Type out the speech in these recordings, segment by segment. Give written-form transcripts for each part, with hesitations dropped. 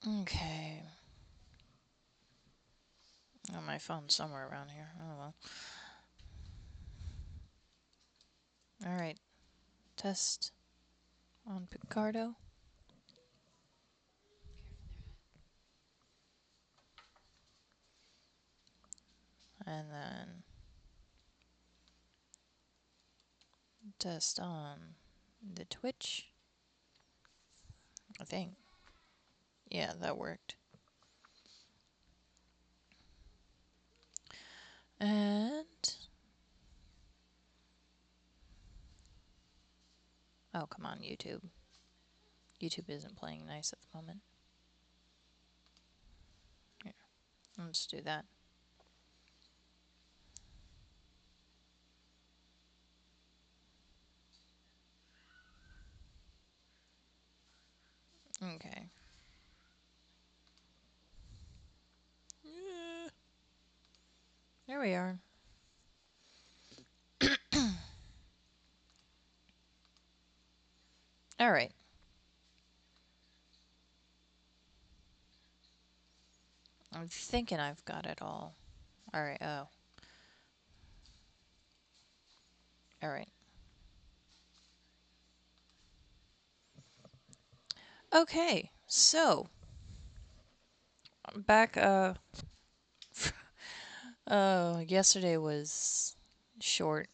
Okay. Oh, my phone's somewhere around here. Oh well. Alright. Test on Picardo. And then test on the Twitch. I think. Yeah, that worked. And oh, come on, YouTube. YouTube isn't playing nice at the moment. Here, let's do that. Okay. There we are. Alright. I'm thinking I've got it all. Alright, oh. Alright. Okay, so back yesterday was short,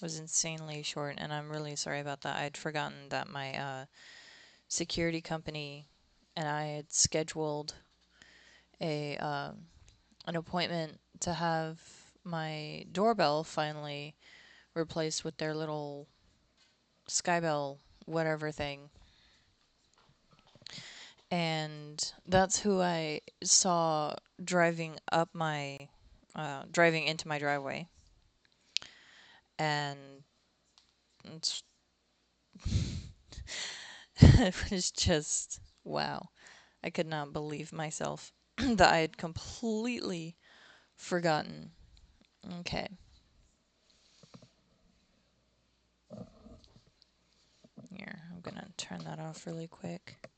was insanely short, and I'm really sorry about that. I'd forgotten that my security company and I had scheduled a an appointment to have my doorbell finally replaced with their little Skybell whatever thing. And that's who I saw driving up my driving into my driveway. And it's it was just wow. I could not believe myself that I had completely forgotten. Okay. Here, I'm gonna turn that off really quick.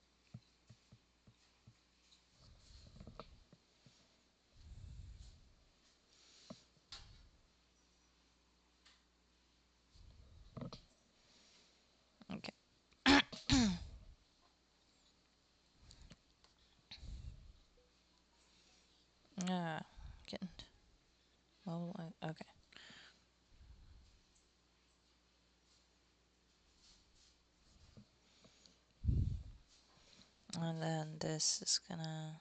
Okay. Ah, getting well. Okay. And then this is gonna.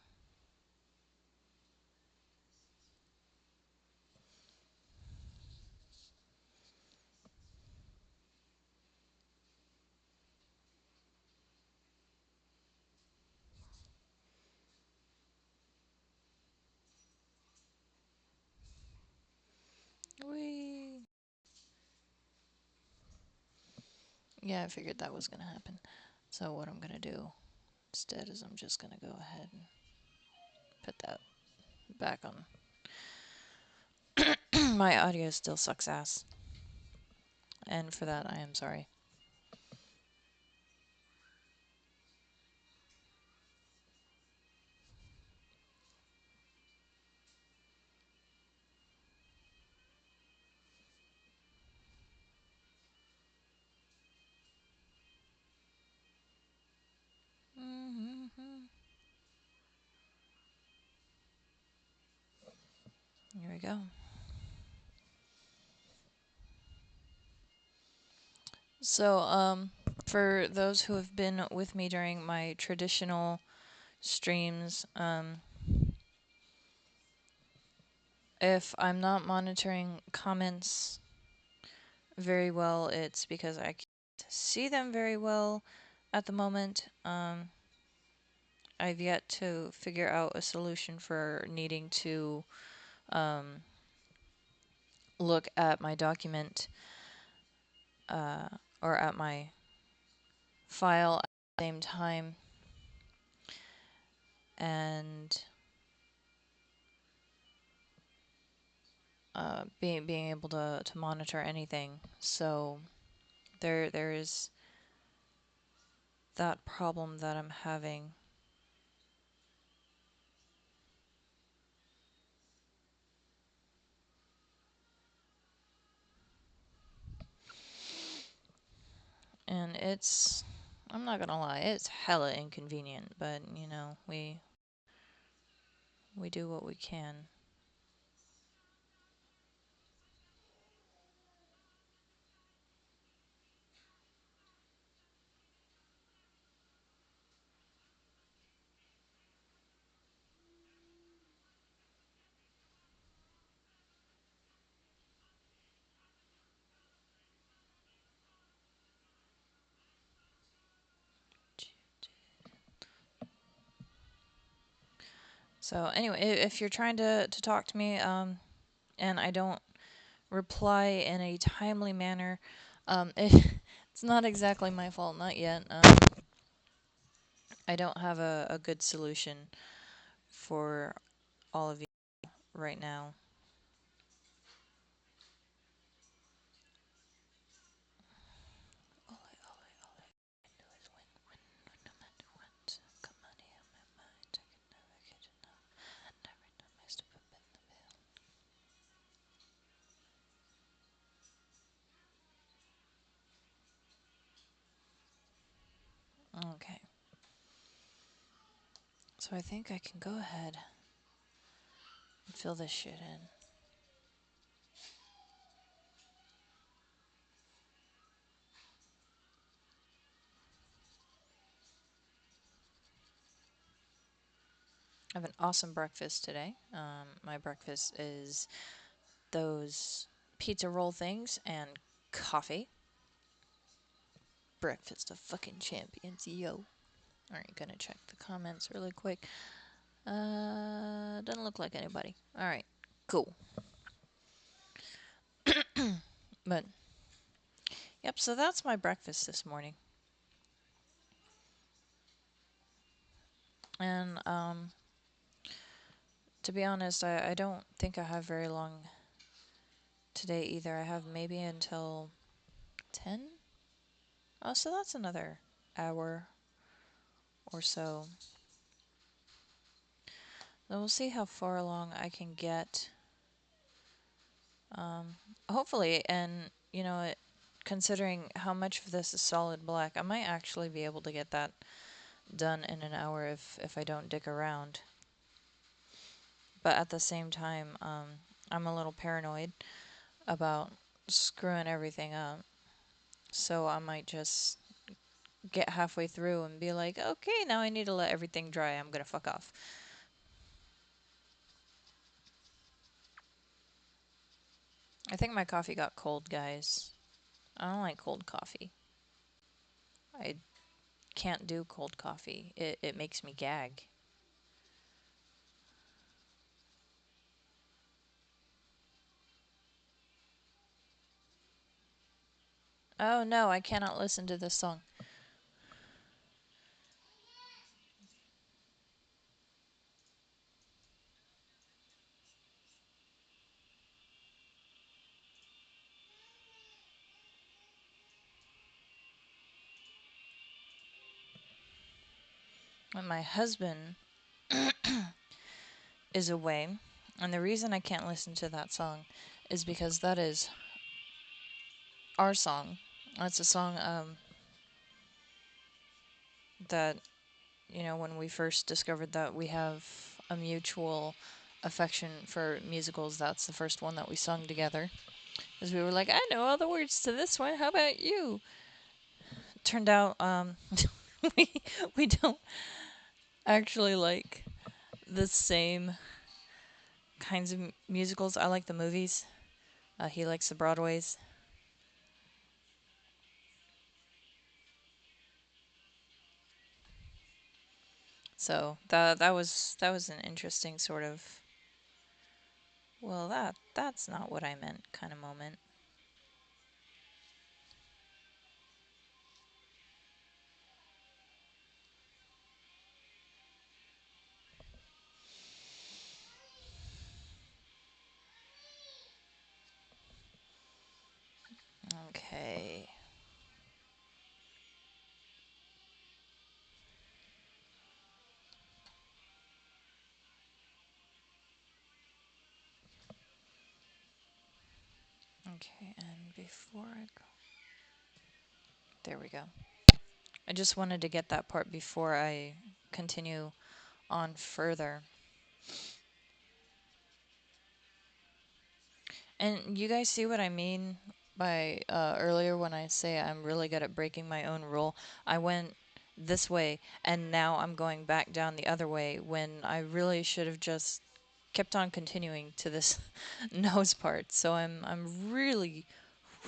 Whee! Yeah, I figured that was gonna happen. So what I'm gonna do instead is I'm just gonna go ahead and put that back on. My audio still sucks ass. And for that, I am sorry. Here we go. So, for those who have been with me during my traditional streams, if I'm not monitoring comments very well, it's because I can't see them very well at the moment. I've yet to figure out a solution for needing to look at my document uh, or at my file at the same time and being able to monitor anything. So there is that problem that I'm having. And I'm not gonna lie, it's hella inconvenient, but we do what we can. So anyway, if you're trying to talk to me, and I don't reply in a timely manner, it's not exactly my fault, not yet. I don't have a good solution for all of you right now. Okay, so I think I can go ahead and fill this shit in. I have an awesome breakfast today. My breakfast is those pizza roll things and coffee. Breakfast of fucking champions, yo. Alright, gonna check the comments really quick. Doesn't look like anybody. Alright, cool. But, yep, so that's my breakfast this morning. And, to be honest, I don't think I have very long today either. I have maybe until 10? Oh, so that's another hour or so. Then we'll see how far along I can get. Hopefully, and considering how much of this is solid black, I might actually be able to get that done in an hour if I don't dick around. But at the same time, I'm a little paranoid about screwing everything up. So I might just get halfway through and be like, okay, now I need to let everything dry. I'm gonna fuck off. I think my coffee got cold, guys. I don't like cold coffee. I can't do cold coffee. It makes me gag. Oh no, I cannot listen to this song. When my husband is away, and the reason I can't listen to that song is because that is our song. That's a song that when we first discovered that we have a mutual affection for musicals, that's the first one that we sung together. Because we were like, I know all the words to this one. How about you? Turned out we we don't actually like the same kinds of musicals. I like the movies. He likes the Broadways. So that was an interesting sort of, well, that's not what I meant kind of moment. Okay. Okay, and before I go, There we go. I just wanted to get that part before I continue on further. And you guys see what I mean by earlier when I say I'm really good at breaking my own rule? I went this way and now I'm going back down the other way when I really should have just kept on continuing to this nose part. So I'm really,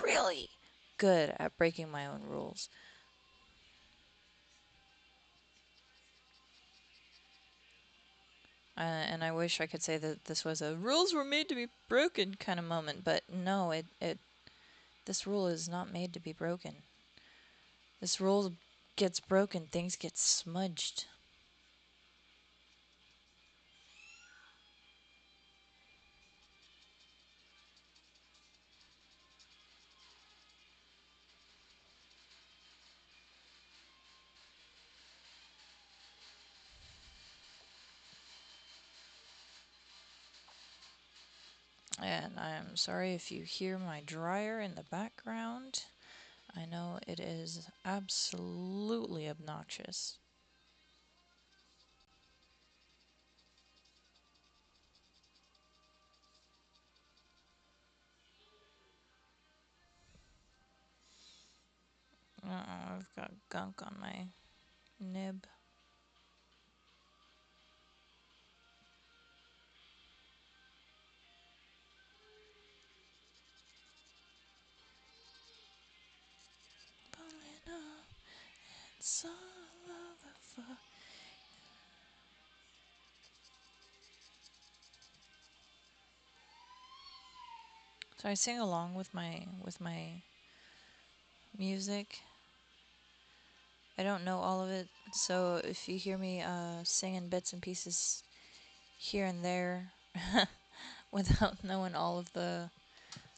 really good at breaking my own rules. And I wish I could say that this was a rules were made to be broken kind of moment, but no, this rule is not made to be broken. This rule gets broken, things get smudged. And I'm sorry if you hear my dryer in the background. I know it is absolutely obnoxious. I've got gunk on my nib. It's all over. So I sing along with my music. I don't know all of it, so if you hear me singing bits and pieces here and there without knowing all of the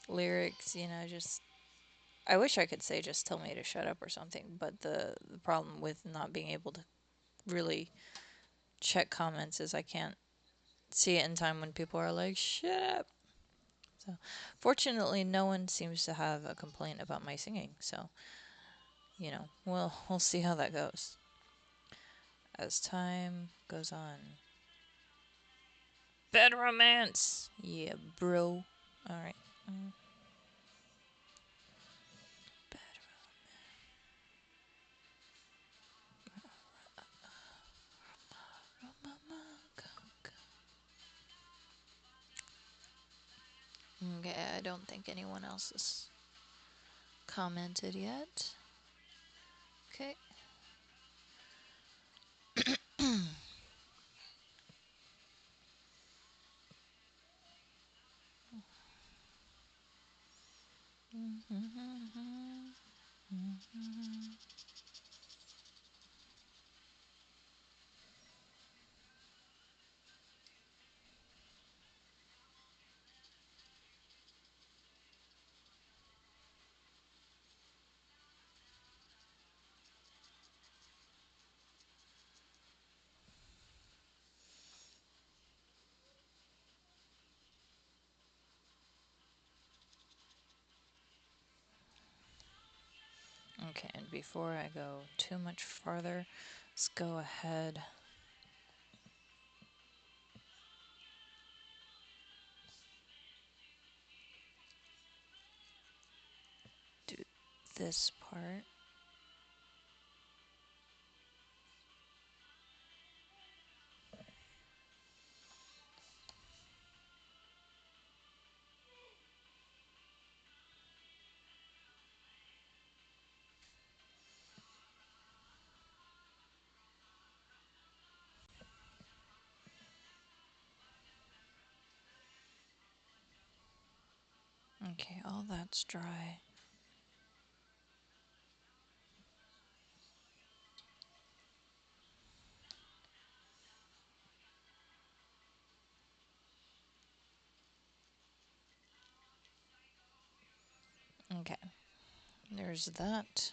lyrics, just I wish I could say just tell me to shut up or something, but the problem with not being able to really check comments is I can't see it in time when people are like, shut up. So, fortunately, no one seems to have a complaint about my singing. So, we'll see how that goes as time goes on. Bad romance, yeah, bro. All right. Mm, bad Okay, I don't think anyone else has commented yet. Okay. Okay, and before I go too much farther, let's go ahead. Do this part. Okay, all that's dry. Okay, there's that.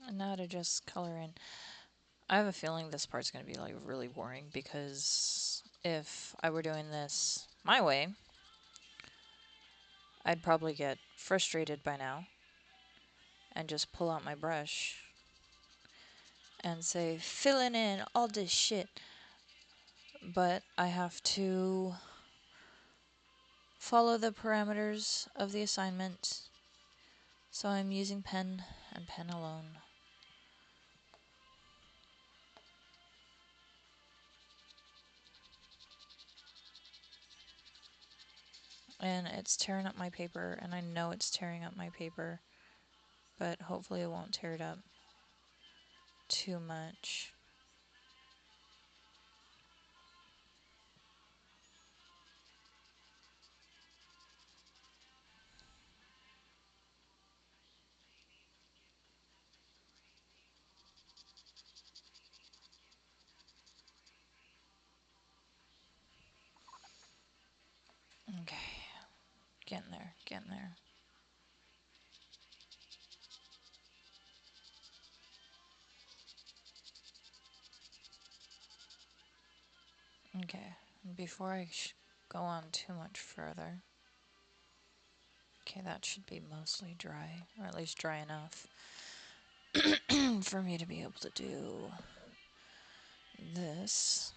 And now to just color in. I have a feeling this part's going to be like really boring because if I were doing this my way, I'd probably get frustrated by now and just pull out my brush and say, filling in all this shit. But I have to follow the parameters of the assignment, so I'm using pen and pen alone. And it's tearing up my paper, and I know it's tearing up my paper, but hopefully it won't tear it up too much. Okay, getting there, getting there. Okay, before I go on too much further. Okay, that should be mostly dry, or at least dry enough for me to be able to do this.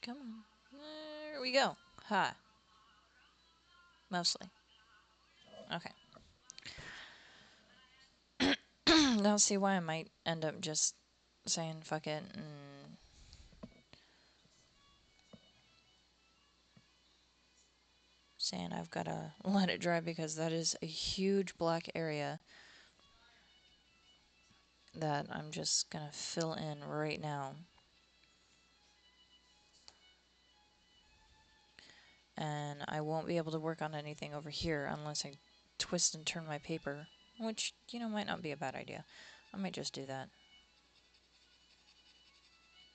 Come on. There we go. Ha. Mostly. Okay. Now see why I might end up just saying fuck it and saying I've got to let it dry, because that is a huge black area that I'm just going to fill in right now. And I won't be able to work on anything over here unless I twist and turn my paper, which, you know, might not be a bad idea. I might just do that.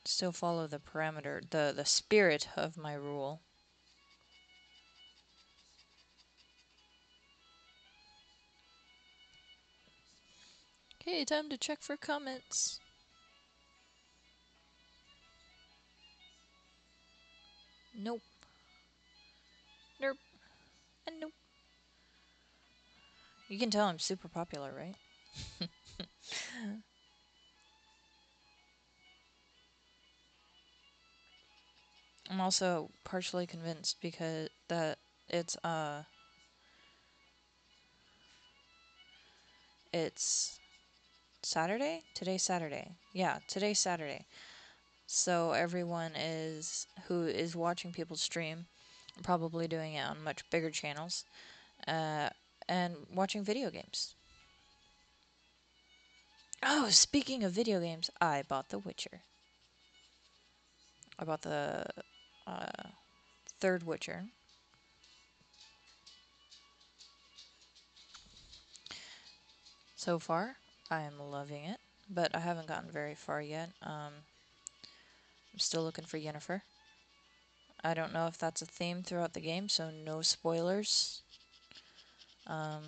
Still follow the parameter, the spirit of my rule. Okay, time to check for comments. Nope. Nope. And nope. You can tell I'm super popular, right? I'm also partially convinced because that it's it's Saturday? Today's Saturday. Yeah, today's Saturday. So everyone is who is watching people stream, probably doing it on much bigger channels, uh, and watching video games. Oh, speaking of video games, I bought The Witcher. I bought the third Witcher. So far, I am loving it, but I haven't gotten very far yet. I'm still looking for Yennefer. I don't know if that's a theme throughout the game, so no spoilers. Um,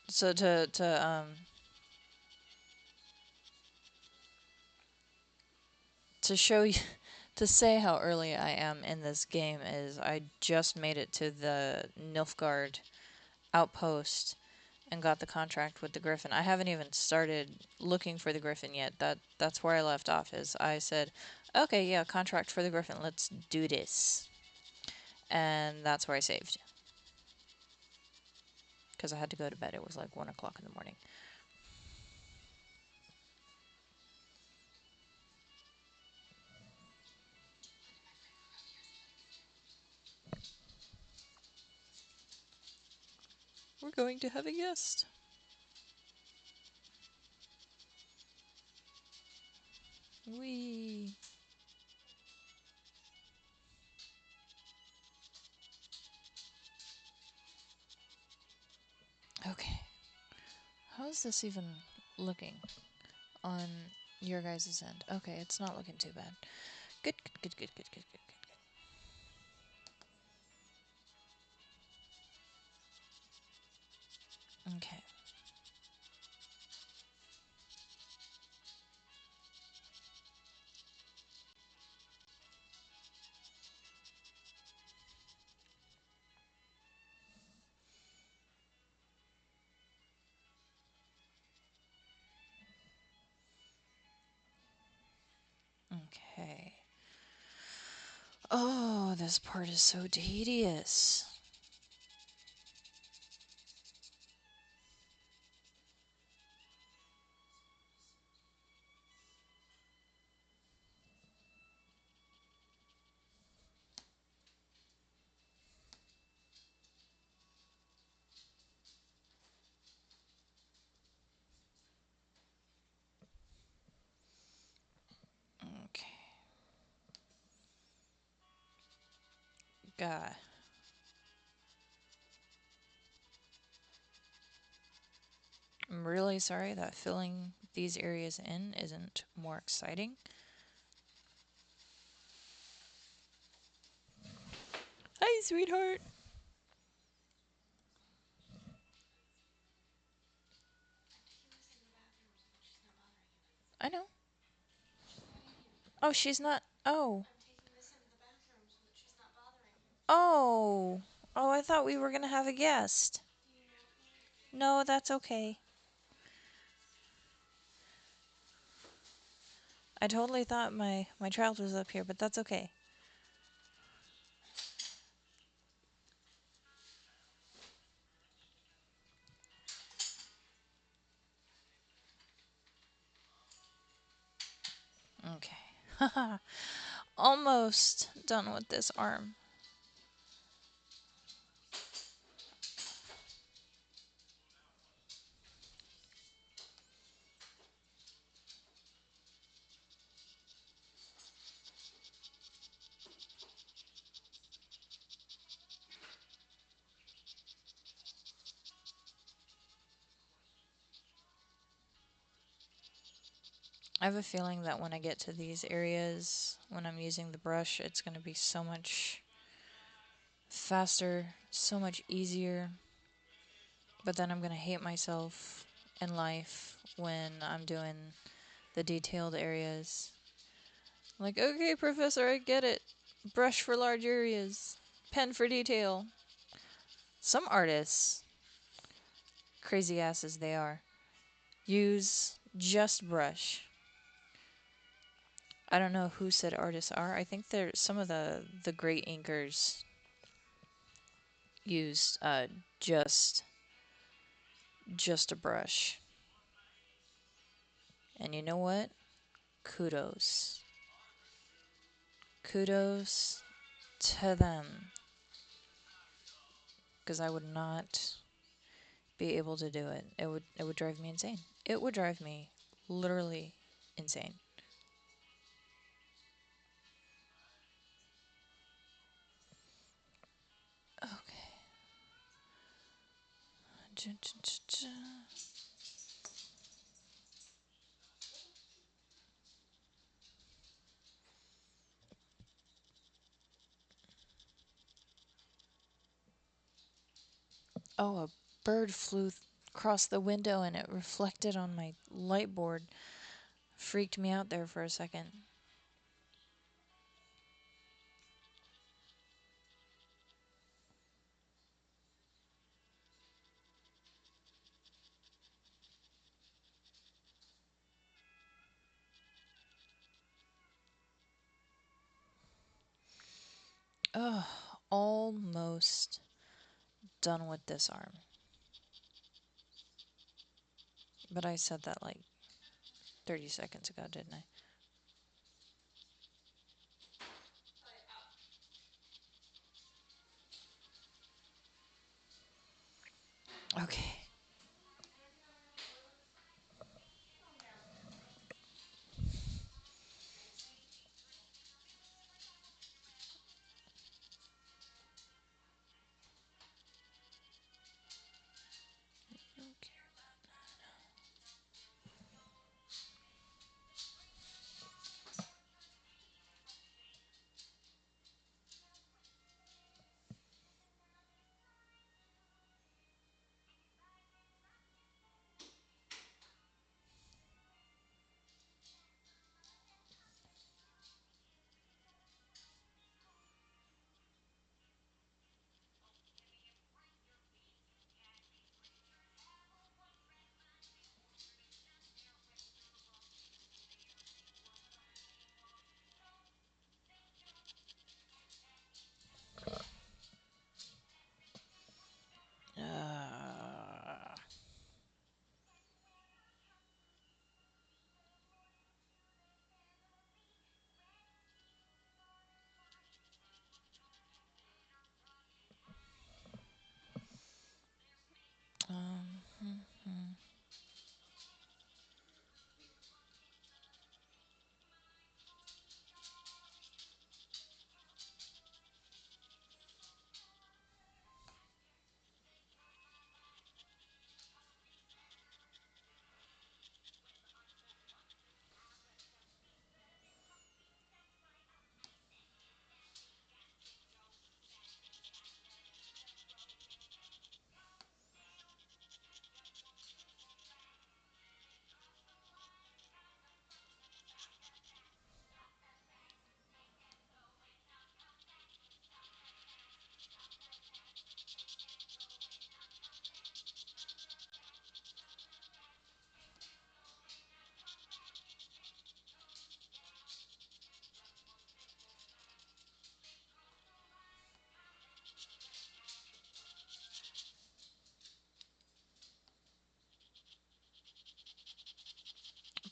so to show you, to say how early I am in this game is I just made it to the Nilfgaard outpost and got the contract with the Griffin. I haven't even started looking for the Griffin yet. That's where I left off. Is I said, okay, yeah, contract for the Griffin. Let's do this, and that's where I saved because I had to go to bed. It was like 1 o'clock in the morning. We're going to have a guest. Wee. Okay. How is this even looking on your guys' end? Okay, it's not looking too bad. Good, good, good, good, good, good, good, good. Okay. Okay. Oh, this part is so tedious. Okay. God. I'm really sorry that filling these areas in isn't more exciting. Hi, sweetheart. I know. Oh, she's not. Oh. Oh. Oh, I thought we were going to have a guest. No, that's okay. I totally thought my child was up here, but that's okay. Okay. Almost done with this arm. I have a feeling that when I get to these areas, when I'm using the brush, it's going to be so much faster, so much easier. But then I'm going to hate myself in life when I'm doing the detailed areas. Like, okay, Professor, I get it. Brush for large areas, pen for detail. Some artists, crazy asses they are, use just brush. I don't know who said artists are. I think they're some of the great inkers used just a brush. And you know what? Kudos. Kudos to them. Because I would not be able to do it. It would drive me insane. It would drive me literally insane. Okay. Oh, a bird flew across the window and it reflected on my light board. Freaked me out there for a second. Oh, almost done with this arm. But I said that like 30 seconds ago, didn't I? Okay. Uh, hmm, hmm.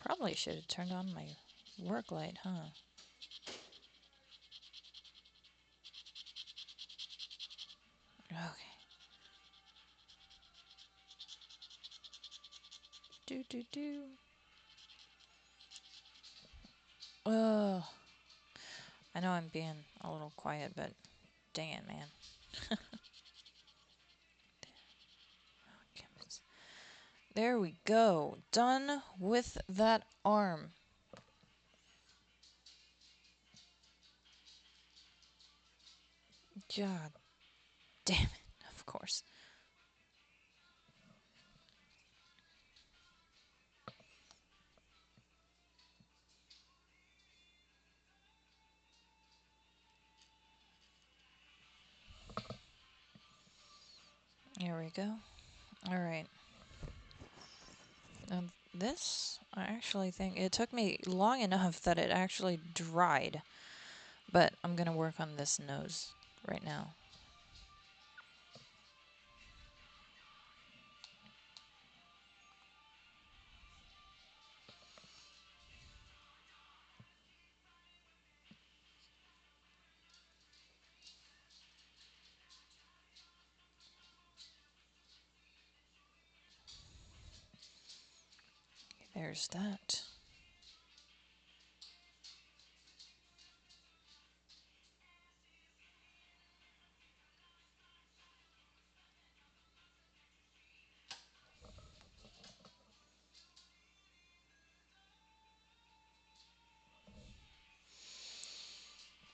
Probably should have turned on my work light, huh? Okay. Do do do. Oh, I know I'm being a little quiet, but dang it, man. There we go. Done with that arm. God damn it. Of course. There we go. All right. And this, I actually think it took me long enough that it actually dried. But I'm going to work on this nose right now. There's that.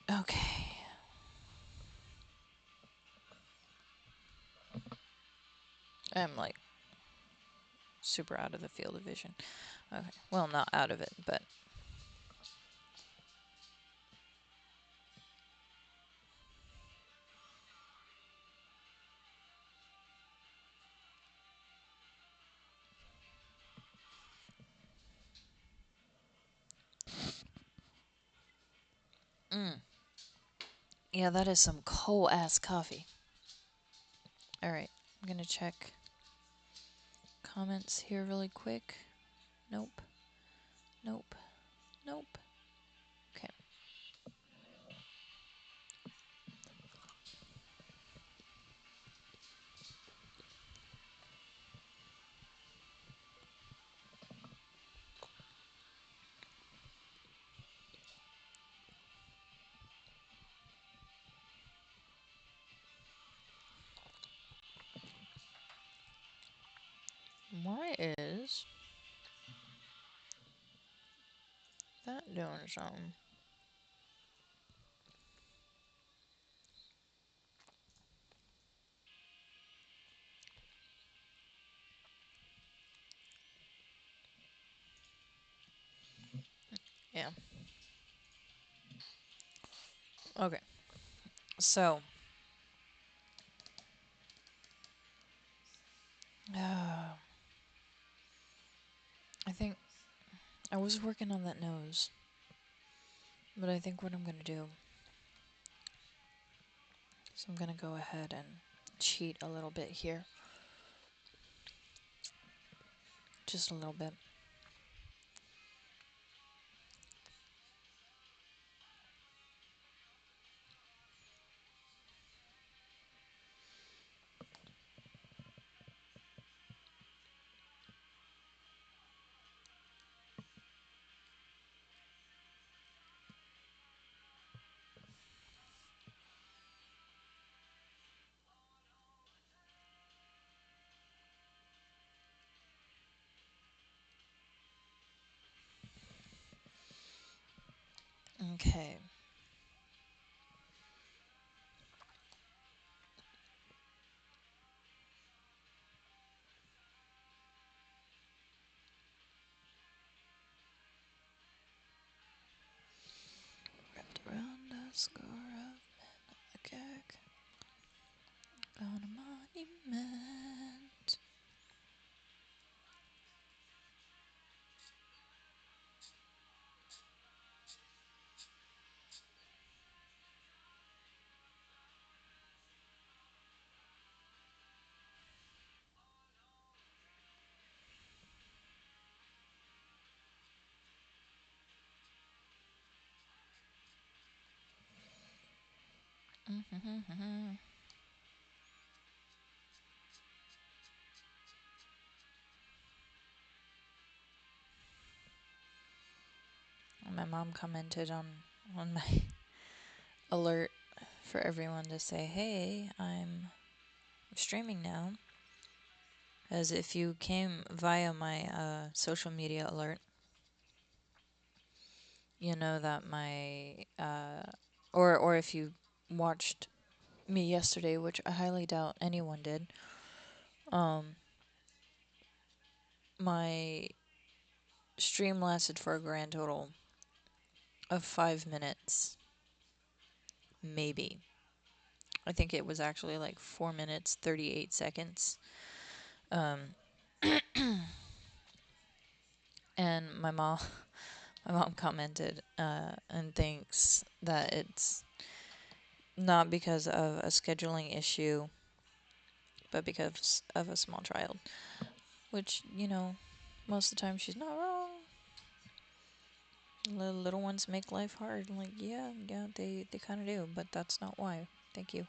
Okay. I'm like super out of the field of vision. Okay. Well, not out of it, but yeah, that is some cold ass coffee. All right. I'm going to check comments here really quick. Nope. Nope. Nope. Okay. Why is that doing something? Yeah. Okay. So, I think I was working on that nose, but I think what I'm gonna do is I'm gonna go ahead and cheat a little bit here. Just a little bit. Okay. Wrapped around a score of a gag on a monument. My mom commented on my alert for everyone to say, "Hey, I'm streaming now." As if you came via my social media alert, you know that my or if you watched me yesterday, which I highly doubt anyone did, um, my stream lasted for a grand total of 5 minutes, maybe. I think it was actually like 4 minutes 38 seconds. Um, and my mom commented and thinks that it's not because of a scheduling issue, but because of a small child. Which, most of the time she's not wrong. Little ones make life hard. Like, yeah, they kind of do, but that's not why. Thank you.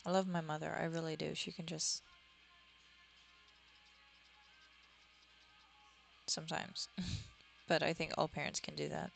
I love my mother. I really do. She can just sometimes. But I think all parents can do that.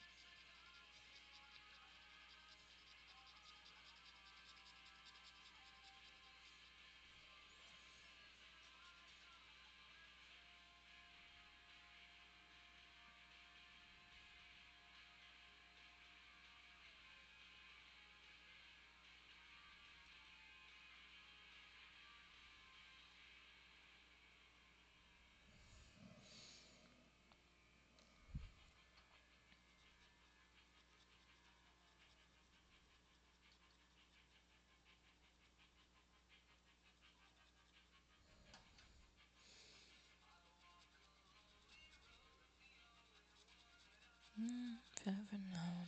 If ever known,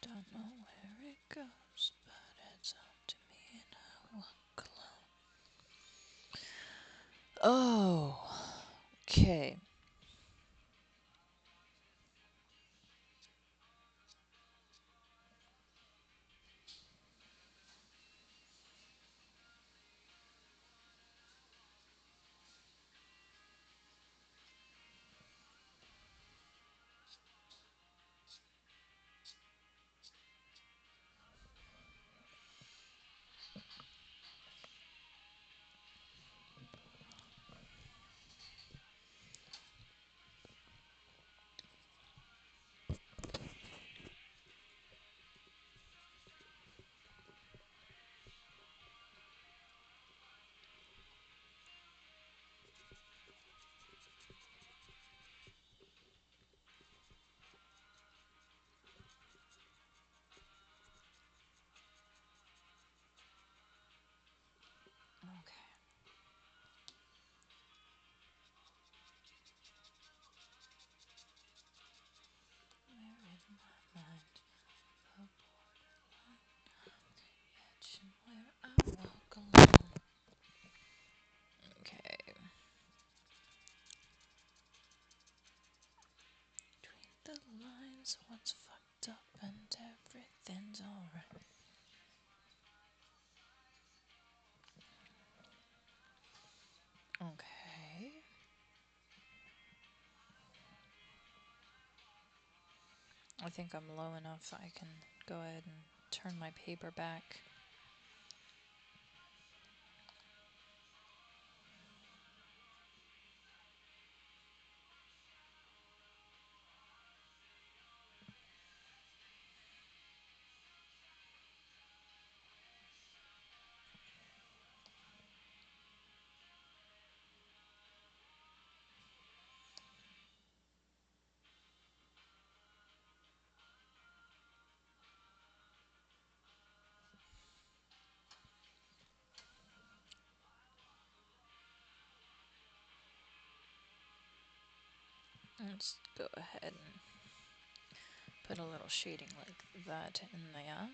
don't know where it goes, but it's up to me and I walk alone. Oh, okay. So what's fucked up and everything's alright. Okay. I think I'm low enough I can go ahead and turn my paper back. Let's go ahead and put a little shading like that in there.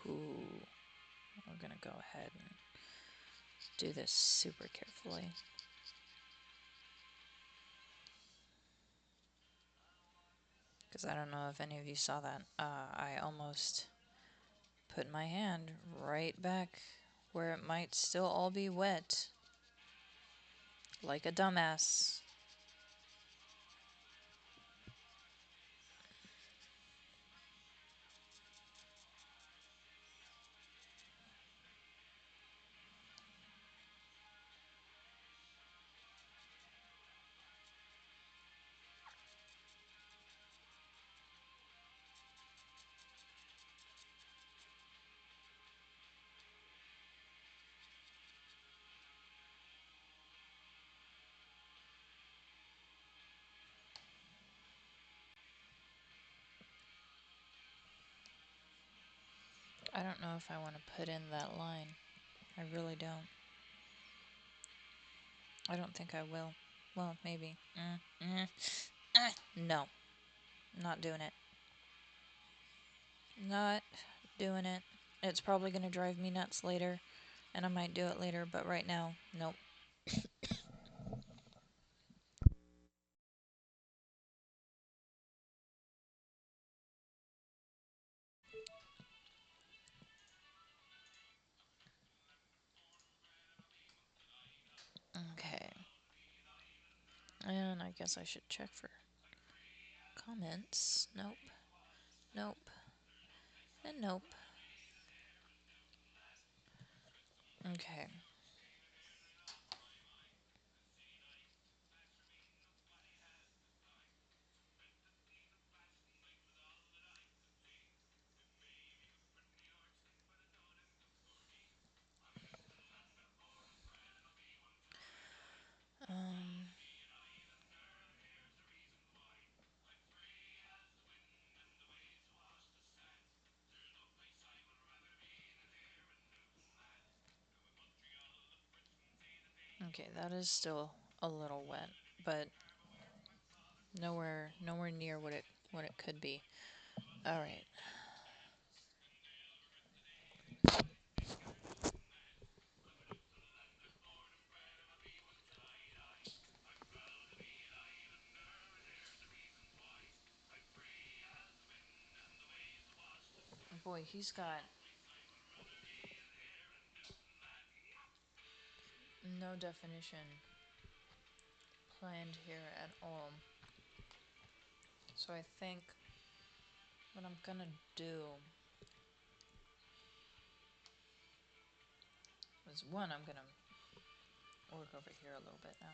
Ooh, we're gonna go ahead and do this super carefully. Because I don't know if any of you saw that. I almost put my hand right back where it might still all be wet. Like a dumbass. I don't know if I want to put in that line. I really don't. I don't think I will. Well, maybe. No. Not doing it. Not doing it. It's probably going to drive me nuts later, and I might do it later, but right now, nope. Okay. And I guess I should check for comments. Nope. Nope. And nope. Okay. Um, okay, that is still a little wet, but nowhere near what it could be. All right. Boy, he's got no definition planned here at all. So I think what I'm gonna do is one, I'm gonna work over here a little bit now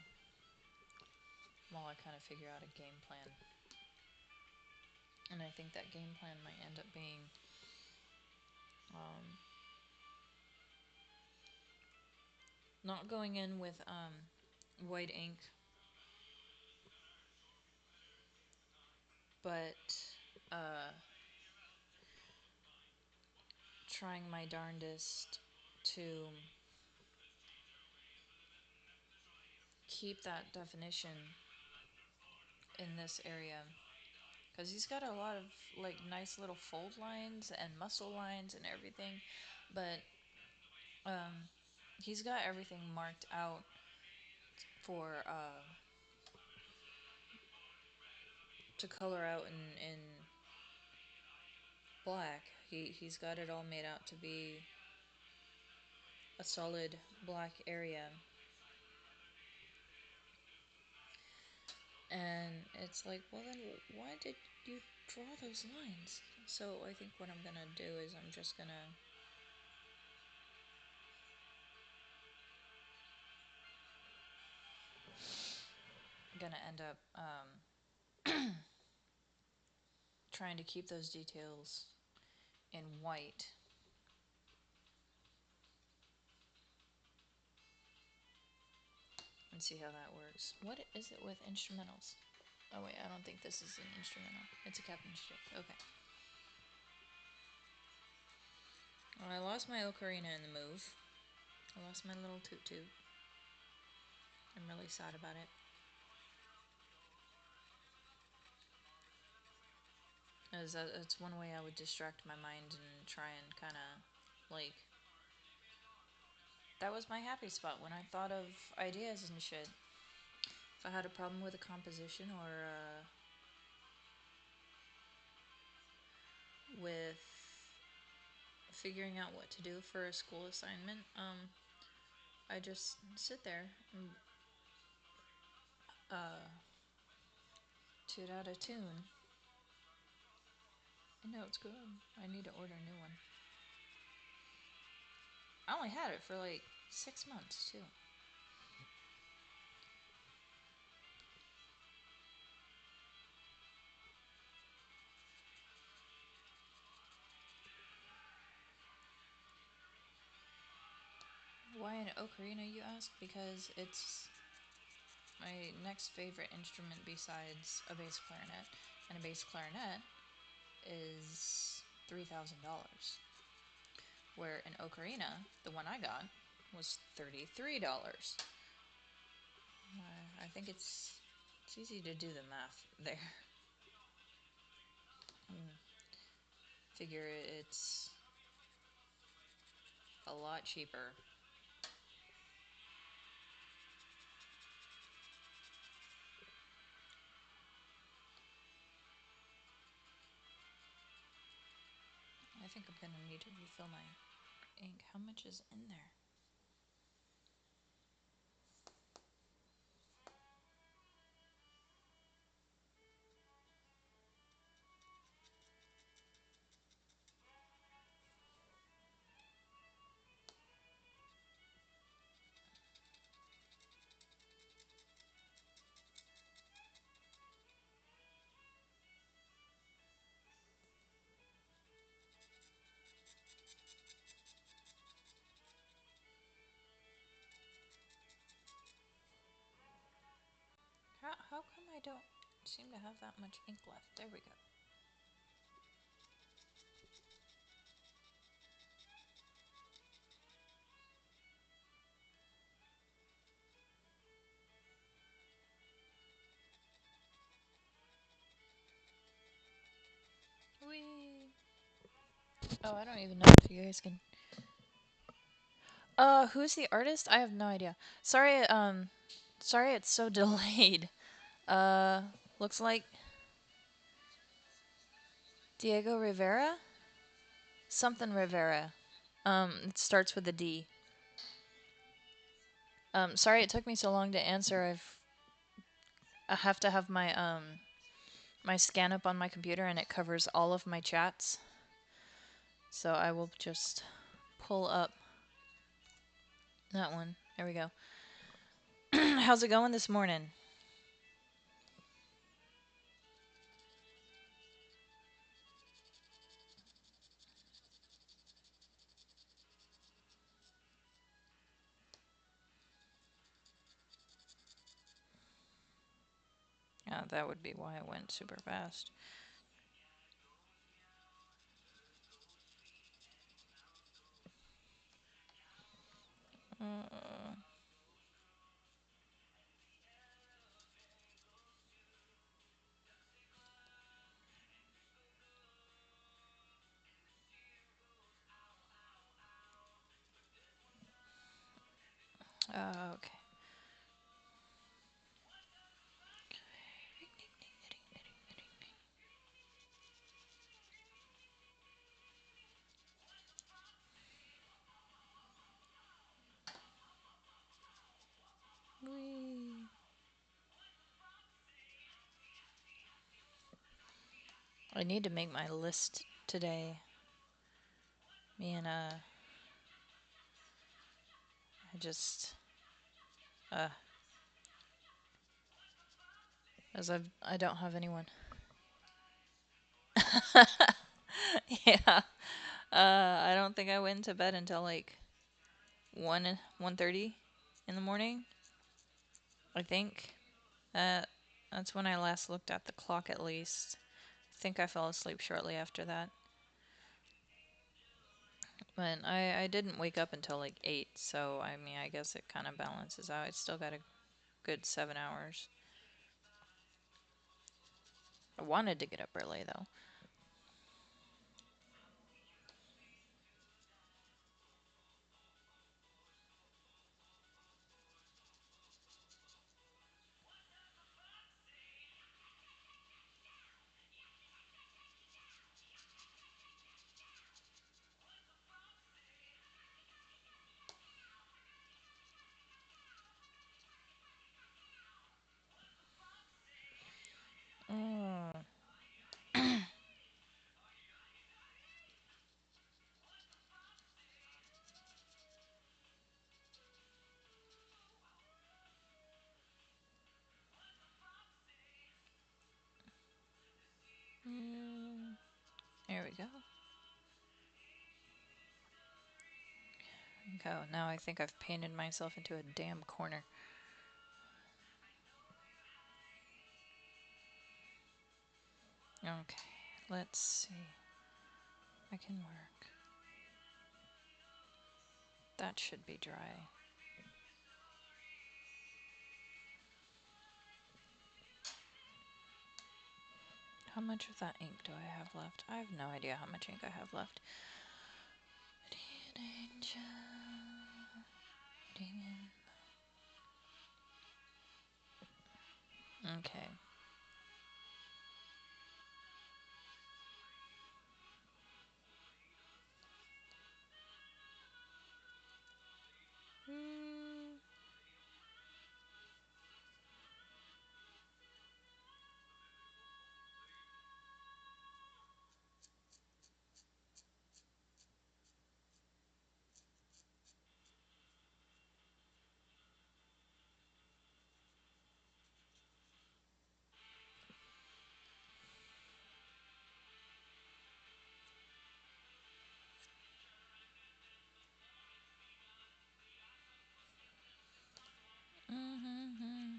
while I kind of figure out a game plan. And I think that game plan might end up being not going in with white ink, but uh, trying my darndest to keep that definition in this area. Because he's got a lot of like nice little fold lines and muscle lines and everything, but he's got everything marked out for to color out in black. He's got it all made out to be a solid black area. And it's like, well then why did you draw those lines? So I think what I'm gonna do is I'm just gonna end up trying to keep those details in white and see how that works. What is it with instrumentals? Oh wait, I don't think this is an instrumental. It's a Captain Stick. Okay. Well, I lost my ocarina in the move. I lost my little toot toot. I'm really sad about it. As it's one way I would distract my mind and try and kind of like that was my happy spot when I thought of ideas and shit. If I had a problem with a composition or with figuring out what to do for a school assignment, I just sit there and toot out a tune. I know it's good. I need to order a new one. I only had it for like 6 months too. Why an ocarina, you ask? Because it's my next favorite instrument besides a bass clarinet. And a bass clarinet is $3,000. Where an ocarina, the one I got, was $33. I think it's easy to do the math there. Figure it's a lot cheaper. I think I'm gonna need to refill my ink. How much is in there? How come I don't seem to have that much ink left? There we go. Whee! Oh, I don't even know if you guys can. Who's the artist? I have no idea. Sorry it's so delayed. Uh, looks like Diego Rivera? Something Rivera. It starts with a D. Sorry it took me so long to answer. I have to have my scan up on my computer and it covers all of my chats. So I will just pull up that one. There we go. How's it going this morning? Yeah, that would be why it went super fast. Uh, Okay. Whee. I need to make my list today. Me and I just as I don't have anyone. Yeah. I don't think I went to bed until like 1:30 in the morning. I think. Uh, that's when I last looked at the clock, at least. I think I fell asleep shortly after that. But I didn't wake up until like 8, so I mean, I guess it kind of balances out. I still got a good 7 hours. I wanted to get up early, though. Oh. Mm, there we go. Okay, now I think I've painted myself into a damn corner. Okay, let's see. I can work. That should be dry. How much of that ink do I have left? I have no idea how much ink I have left. Okay. Mm, mm-hmm.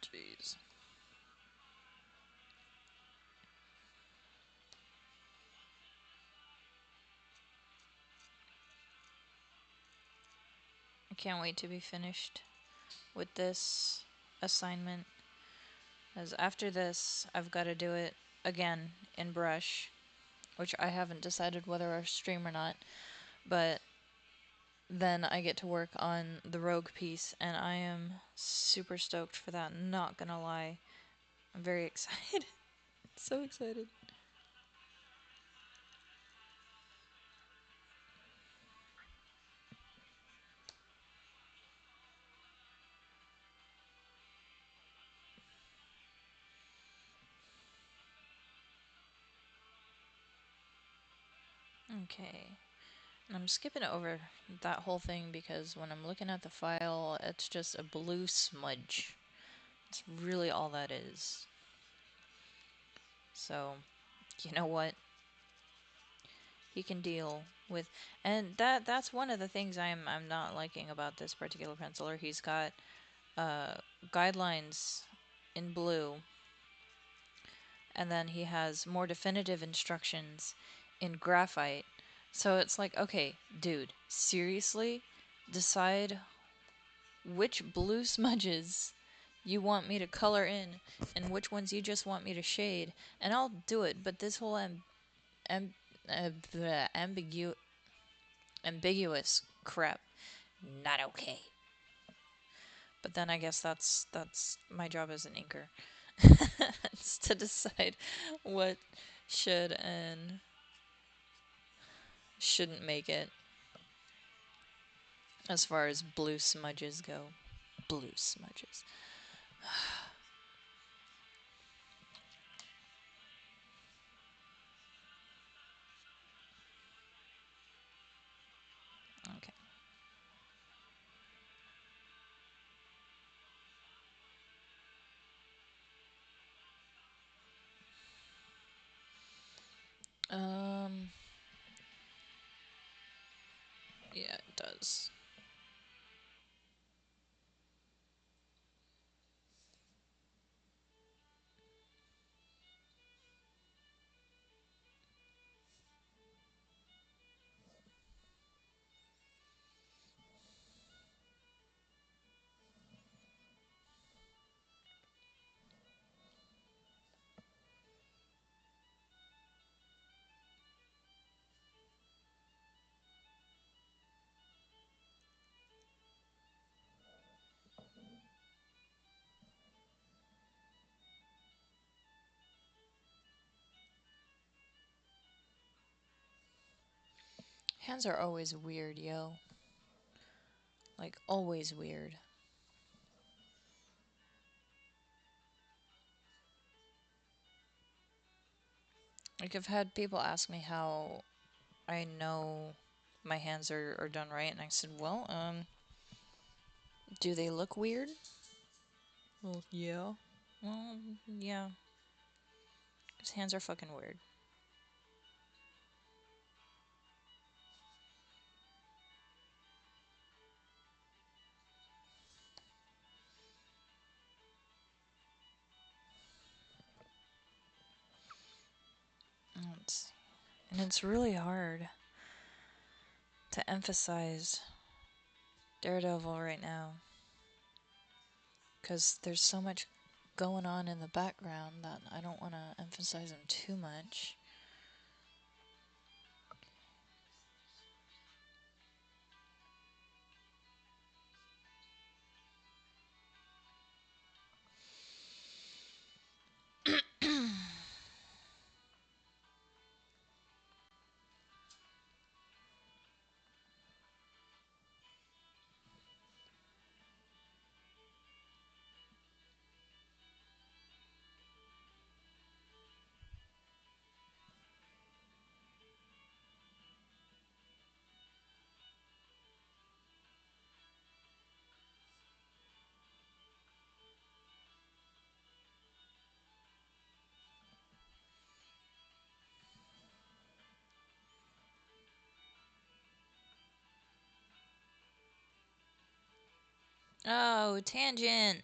Jeez. I can't wait to be finished with this assignment. As after this, I've got to do it again in brush, which I haven't decided whether I stream or not. But then I get to work on the rogue piece, and I am super stoked for that. Not gonna lie, I'm very excited. So excited. Okay. I'm skipping over that whole thing because when I'm looking at the file, it's just a blue smudge. It's really all that is. So, you know what? He can deal with, and that's one of the things I'm not liking about this particular penciler. He's got uh, guidelines in blue, and then he has more definitive instructions in graphite. So it's like, okay, dude, seriously, decide which blue smudges you want me to color in and which ones you just want me to shade, and I'll do it. But this whole am- ambiguous crap, not okay. But then I guess that's my job as an inker. It's to decide what should and shouldn't make it as far as blue smudges go. Blue smudges. Okay. Um. Yeah, it does. Hands are always weird, yo. Like, always weird. Like, I've had people ask me how I know my hands are done right, and I said, well, do they look weird? Well, yeah. Well, yeah. His hands are fucking weird. And it's really hard to emphasize Daredevil right now because there's so much going on in the background that I don't want to emphasize him too much. Oh, tangent.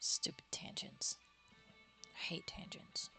Stupid tangents. I hate tangents.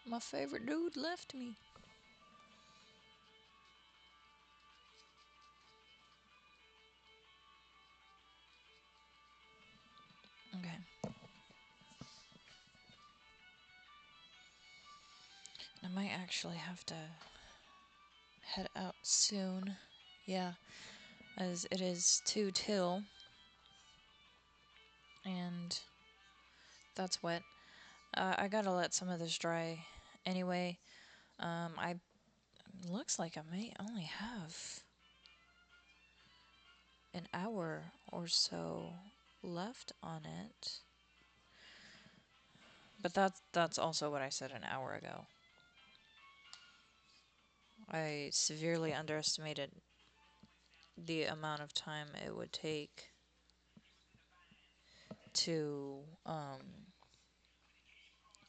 My favorite dude left me. Okay. I might actually have to head out soon. Yeah, as it is 2 till, and that's wet. I gotta let some of this dry anyway. I looks like I may only have an hour or so left on it. But that's also what I said an hour ago. I severely underestimated the amount of time it would take to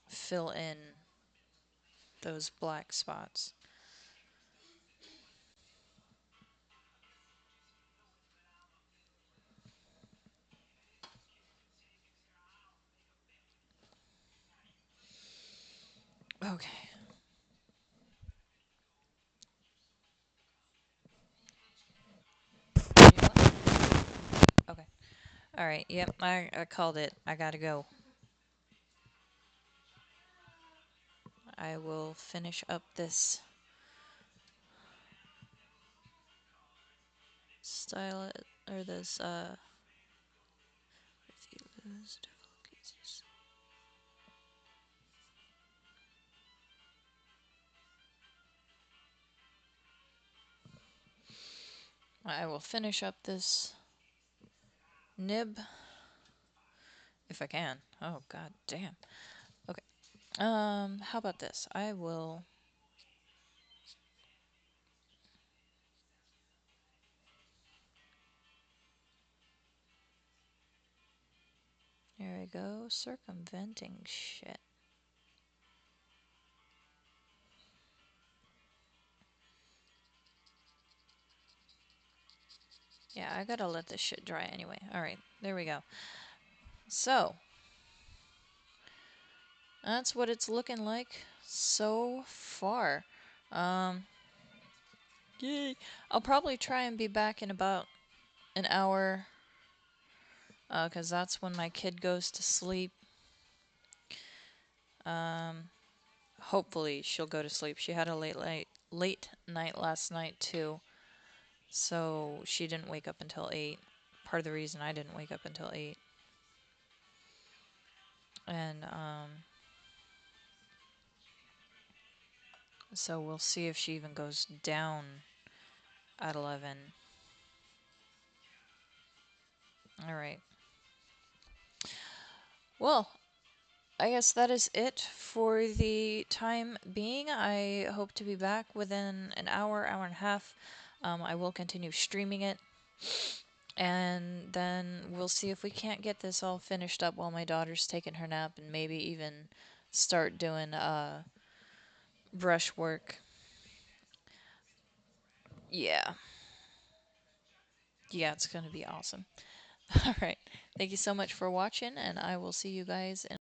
fill in those black spots. Okay. Okay. All right. Yep. I called it. I gotta go. I will finish up this style or this if you lose difficult cases. I will finish up this nib if I can. Oh god damn. Okay. How about this? I will. Here we go. Circumventing shit. Yeah, I gotta let this shit dry anyway. Alright, there we go. So, that's what it's looking like so far. Um, yay. I'll probably try and be back in about an hour, because that's when my kid goes to sleep. Um, hopefully she'll go to sleep. She had a late night last night too, so she didn't wake up until 8. Part of the reason I didn't wake up until 8. And so we'll see if she even goes down at 11. All right. Well, I guess that is it for the time being. I hope to be back within an hour, hour and a half. I will continue streaming it. And then we'll see if we can't get this all finished up while my daughter's taking her nap and maybe even start doing brush work. Yeah. Yeah, it's going to be awesome. All right. Thank you so much for watching, and I will see you guys in